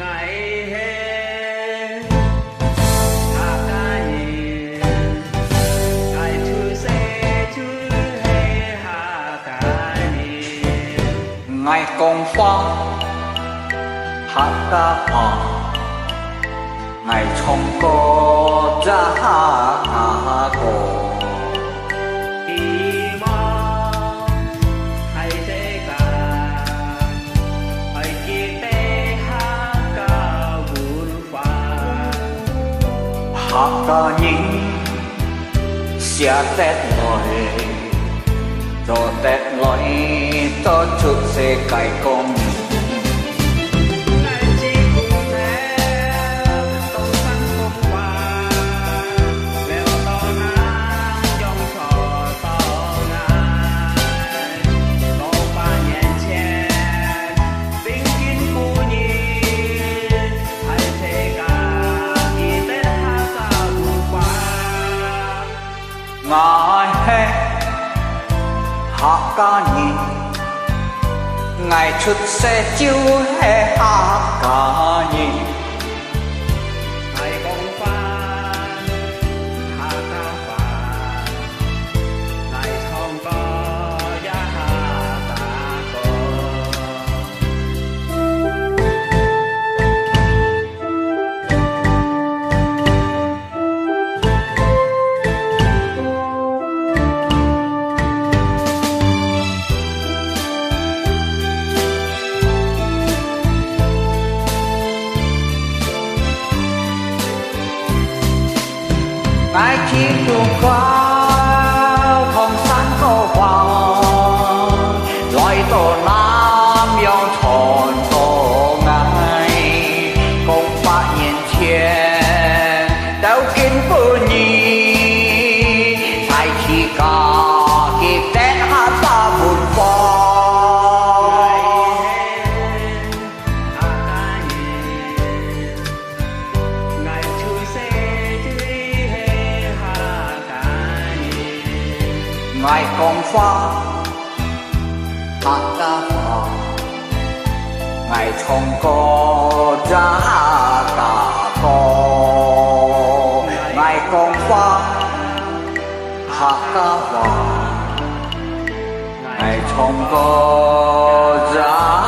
ngày hè hạ ca nhìn ngày thứ xe thứ hè hạ ca nhìn ngày công pha hạ ca hòa ngày trong cô ra hạ cô hạ ca nhìn xia tết lối rồi tết lối cho chút xe cày công ngày hè hạ ca nhìn ngày chút xe chiếu hè hạ ca nhìn ngày công phan hạ ca phàn ngày không có giá hạ ca có ngày chỉ tuồng cao thông sáng tô vàng loài tổ nam yêu tròn tổ ngày công phá nhìn thiên đâu kín phụ nhi sai chỉ cả kịp tết hát ta buồn phò ngày công pha hạ ca phà ngày trong cô ra cả cô ngày công pha hạ ca phà ngày trong cô ra